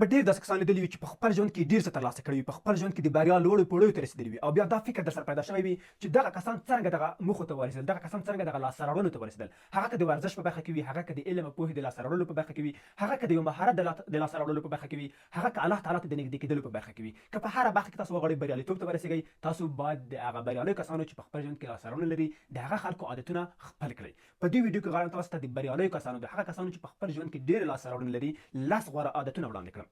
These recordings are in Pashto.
به ډېر داسې کسان لیدلي وي چې په خپل ژوند کې ډېر څه ترلاسه کړي وي، په خپل ژوند کې د بریا لوړو پوړیو ته رسېدلي وي، او بیا دا فکر در سره پیدا شوی وي چې دغه کسان څرنګه دغه موخو ته ورسېدل، دغه کسان څرنګه دغه لاسته راوړنو ته ورسېدل. هغه که د ورزش په برخه کې وي، هغه که د علم او پوهې د لاسته راوړلو په برخه کې وي، هغه که د یو مهارت د لاسته راوړلو په برخه کې وي، هغه که الله تعالی ته د نږدې کېدلو په برخه کې وي. که په هره برخه کې تاسو وغواړئ بریالیتوب ته ورسېږئ، تاسو باید د هغه بریالیو کسانو چې په خپل ژوند کې لاسته راوړنه لري د هغه خلکو عادتونه خپل کړئ. په دې ویډیو کې غواړم تاسو ته د بریالیو کسانو، د هغه کسانو چې په خپل ژوند کې ډېرې لاسته راوړنې لري، 10 غوره عادتونه وړاندې کړم.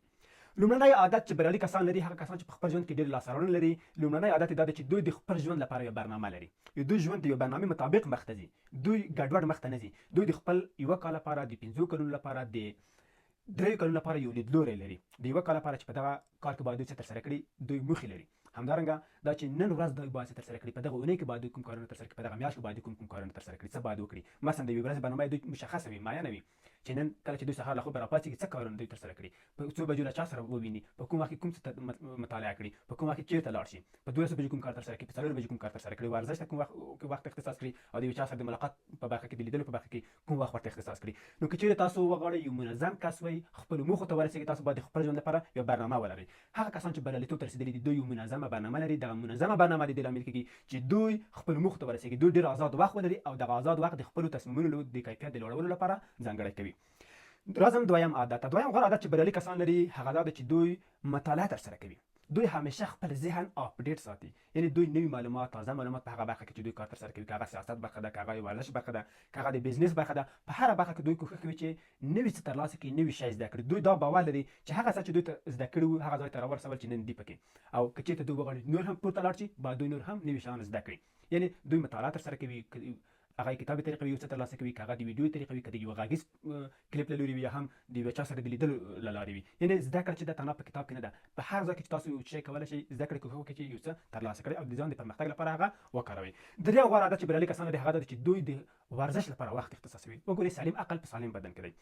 لومړنی عادت چې بریالي کسان لري، هغه کسان چې په خپل ژوند کې ډېرې لاسته راوړنې لري، لومړنی عادت یې دا دی چې دوی د خپل ژوند لپاره یوه برنامه لري. دوی ژوند د یوه برنامې مطابق مخ ته ځي، دوی ګډوډ مخ ته نه ځي. دوی د خپل 1 کال لپاره، د 5 کلونو لپاره، د 3 کلونو لپاره یو لیدلوری لري. د 1 کال لپاره چې په دغه کال کې باید دوی څه ترسره کړي، دوی موخې لري. همدارنګه دا چې نن ورځ دوی باید څه ترسره کړي، په دغه اونۍ کې باید دوی کوم کارونه ترسره کړي، په دغه میاشت کې باید کوم کارونه ترسره کړي، څه باید وکړي. مثلا د یوې ورځې برنامه دوی مشخصه وي، معینه وي، چې نن کله چې دوی سهار له خوبه راپاڅېږي څه کارونه دوی ترسره کړي، په څو بجو له چا سره وویني، په کوم وخت کې کوم څه مطالعه کړي، په کوم وخت کې چېرته لاړ شي، په 12 بجو کوم کار ترسره کړي، په 4 بجو کوم کار ترسره کړي، ورزش ته کوم وخت اختصاص کړي، او د یو چا سره د ملاقات په برخه کې، د لیدلو په برخه کې کوم وخت ورته اختصاص کړي. نو که چېرې تاسو وغواړئ یو منظم کس وئ، خپلو موخو ته ورسېږئ، تاسو باید د خپل ژوند لپاره یوه برنامه ولرئ. هغه کسان چې بریالیتوب ته رسېدلي دي، دوی یو منظمه برنامه لري. دغه منظمه برنامه د دې لامل کېږي چې دوی خپلو موخو ته ورسېږي، دوی ډېر آزاد وخت ولري، او دغه آزاد وخت د خپلو تصمیمونو د کیفیت د لوړولو لپاره ځانګړی کوي. راځم دویم عادت. دویم غوره عادت چې بریالي کسان لري، هغه دا ده چې دوی مطالعه ترسره کوي. دوی همیشه خپل ذهن اپډیټ ساتي، یعنی دوی نوي معلومات، تازه معلومات په هغه برخه کې چې دوی کار ترسره کوي، که هغه سیاست برخه ده، که هغه ورزش برخه ده، که هغه د بزنس برخه ده، په هره برخه کې دوی کوښښ کوي چې نوي څه ترلاسه کړي، نوي شی زده کړي. دوی دا باور لري چې هغه څه چې دوی زده کړي وو، هغه ځای ته راورسول چې نن دي پکې، او که چېرته دوی وغواړي نور هم پورته لاړ شي، باید دوی نور هم نوي شیان زده کړي. یعنی دوی مطالعه ترسره کوي، هغه کتابي طریقه وي یو څه ترلاسه کوي، که هغه د ویډیو طریقه وي، که د یو غږیز کلیپ له لورې وي، یا هم د یوه چا سره د لیدلو له لارې وي. یعنې زده کړه چې ده تنها په کتاب کې نه ده، په هر ځای کې چې تاسو یو شی کولی شئ زده کړئ، کوښښ وکړئ چې یو څه ترلاسه کړئ او د ځان د پرمختګ لپاره هغه وکاروئ. درېیم غوره عادت چې بریالي کسان لري، هغه دا ده چې دوی د ورزش لپاره وخت اختصاصوي. وګورئ، سالم عقل په سالم بدن کې دی.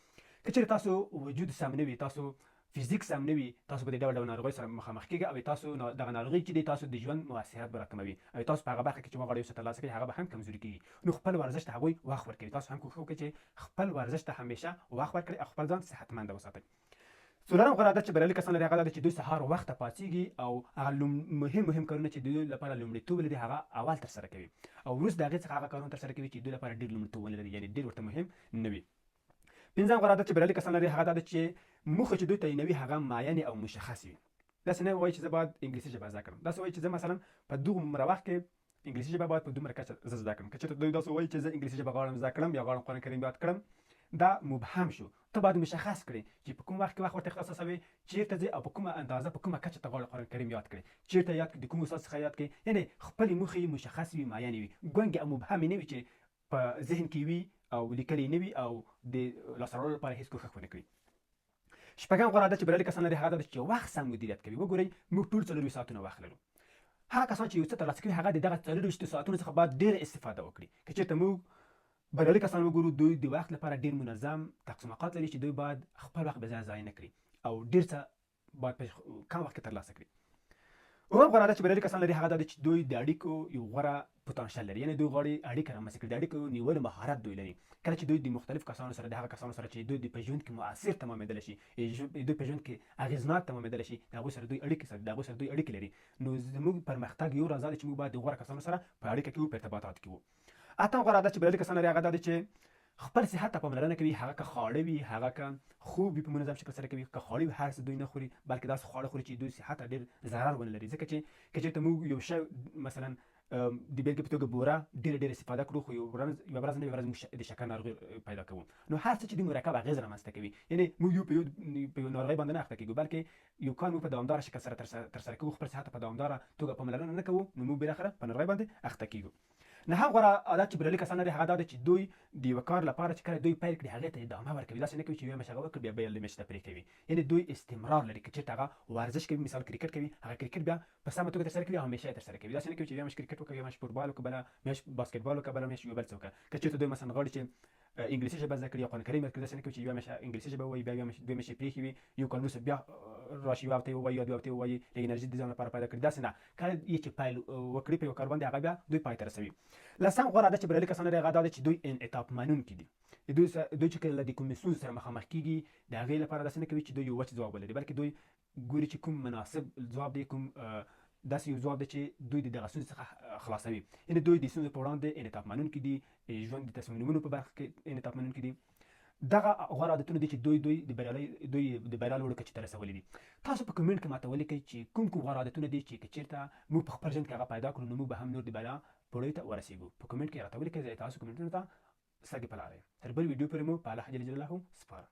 که چېرې تاسو وجود سم نه وي، تاسو فزیک سم نه وي، تاسو به د ډول ډول ناروغیو سره مخامخ کېږئ، او تاسو دغه ناروغي چې دی تاسو د ژوند مؤثریت به راکموي، او تاسو په هغه برخه کې چې وغواړئ یو څه ترلاسه کړئ، هغه به هم کمزوري کېږي. نو خپل ورزش ته هغوی وخت ورکوي. تاسو هم کوښښ وکړئ چې خپل ورزش ته همیشه وخت ورکړئ او خپل ځان صحتمنده وساتئ. څلورم غوره عادت چې بریالي کسان لري، هغه دا ده چې دوی سهار وخته پاڅېږي، او هغه مهم کارونه چې د دوی لپاره لومړیتوب لري، هغه اول ترسره کوي، او وروسته د هغې څخه هغه کارونه ترسره کوي چې دوی لپاره ډېر لومړیتوب ونه لري، یعنې ډېر ورته مهم نه وي. پنځم غوره عادت چې بریالي کسان لري، هغه دا ده چې موخه چې دوی تعینوي هغه معینې او مشخصې وي. داسې نه وایي چې زه باید انګلیسي ژبه زده کړم، داسې وایي چې زه مثلا په دومره وخت کې انګلیسي ژبه باید په دومره کچه زه زده کړم. که چېرته دوی داسې وایي چې زه انګلیسي ژبه غواړم زده کړم، یا غواړم قرآن کریم یاد کړم، دا مبهم شو. ته باید مشخص کړې چې په کوم وخت کې وخت ورته اختصاصوي، چېرته ځې، او په کومه اندازه، په کومه کچه ته غواړې قرآن کریم یاد کړې، چېرته یاد کړې، د کوم استاد څخه یاد کړې. یعنې خپلې موخې مشخصې وي، معینې وي، ګونګې او مبهمې نه وي چې په ذهن کې وي او لیکلې نه وي، او د لاسته راوړلو لپاره هېڅ کوښښ ونه کړي. شپږم غوره عادت چې بریالي کسان لري، هغه دا ده چې وخت سم مدیریت کوي. وګورئ، موږ ټول 24 ساعتونه وخت لرو. هغه کسان چې یو څه ترلاسه کوي، هغه د دغه 24 ساعتونو څخه باید ډېره استفاده وکړي. که چېرته موږ بریالي کسان وګورو، دوی د وخت لپاره ډېر منظم تقسیم اوقات لري، چې دوی باید خپل وخت بې ځایه ضایع نه کړي، او ډېر څه باید په کم وخت کې ترلاسه کړي. اووم غوره عادت چې بریالي کسان لري، هغه دا ده چې دوی د اړیکو یو غوره پوتانشل لري، یعنې دوی غواړي اړیکه رامنځته کړي، د اړیکو نیولو مهارت دوی لري. کله چې دوی د مختلفو کسانو سره، د هغه کسانو سره چې دوی په ژوند کې مؤثر تمامېدلی شي، دوی په ژوند کې اغېزناک تمامېدلی شي، د هغوی سره دوی اړیکې لري. نو زموږ پرمختګ یو راز دا دی چې موږ باید د غوره کسانو سره په اړیکه کې وو، په ارتباطات کې وو. اتم غوره عادت چې بریالي کسان لري، هغه دا دی چې خپل صحت ته پاملرنه کوي. هغه که خواړه وي، هغه که خوب وي، په منظم شکل سره کوي. که خواړه وي، هر څه دوی نه خوري، بلکې داسې خواړه خوري چې دوی صحت ته ډېر ضرر ونه لري. ځکه چې که چېرته موږ یو شی مثلا د بیلګې په توګه بوره ډېره استفاده کړو، خو یوه ورځ نه یوه ورځ موږ د شکر ناروغي پیدا کوو. نو هر څه چې دوی مرکب اغېز رامنځته کوي، یعنې موږ په یو ناروغۍ باندې نه اخته کېږو، بلکې یو کار موږ په دوامداره شکل سره ترسره کوو، خپل صحت ته په دوامداره توګه پاملرنه نه کوو، نو موږ بالاخره په ناروغۍ باندې اخته کېږو. نهم غوره عادت چې بریالي کسان لري، هغه دا ده چې دوی د یوه کار لپاره چې کله دوی پیل کړي، هغې ته ادامه ورکوي. داسې نه کوي چې یوه میاشت هغه وکړي، بیا بله میاشت ته پرې کوي. یعنې دوی استمرار لري. که چېرته هغه ورزش کوي، مثال کرکټ کوي، هغه کرکټ بیا په سمه توګه ترسره کوي او همیشه یې ترسره کوي. داسې نه کوي چې یوه میاشت کرکټ وکړي، یوه میاشت فوټبال وکړي، بله میاشت باسکټبال وکړي، بله میاشت یو بل څه وکړي. که چېرته دوی مثلا غواړي چې انګلیسي ژبه زده کړي یا قرآن کریم یاد کړي، داسې نه کوي چې یوه میاشت انګلیسي ژبه ووایي، بیا دوه میاشتې پرېښې وي، یو کال وروسته بیا راشي یو ته وایي او ته وایي د انرژي د ځان لپاره پیدا کړي داسې نه کله یې چې پیل وکړي په یو کار باندې هغه بیا دوی پای ته رسوي. لسم غوره عادت چې بریالي کسان لري هغه دا ده چې دوی انعطاف منونکي دي. دوی چې کله د کومې ستونزې سره مخامخ کیږي د هغې لپاره داسې نه کوي چې دوی یو وچ ځواب ولري، بلکې دوی ګوري چې کوم مناسب ځواب دی، کوم داسې یو ځواب دی چې دوی د دغه ستونزې څخه خلاصوي. یعنې دوی د ستونزو په وړاندې انعطاف منونکي دي، ژوند د تصمیم نیونو په برخه کې انعطاف منونکي دي. دغه غوره عادتونه دي چې دوی د بریا لوړو کچې ته رسولي دي. تاسو په کمنټ کې ماته ولیکئ چې کوم غوره عادتونه دي چې که چېرته موږ په خپل ژوند کې هغه پیدا کړو نو موږ به هم نور د بریا پوړیو ته ورسېږو. په کمنټ کې راته ولیکئ، زه تاسو کمنټونو ته سترګې په لاره یم. تر بل ویډیو پورې مو په الله جل جلاله سپارم.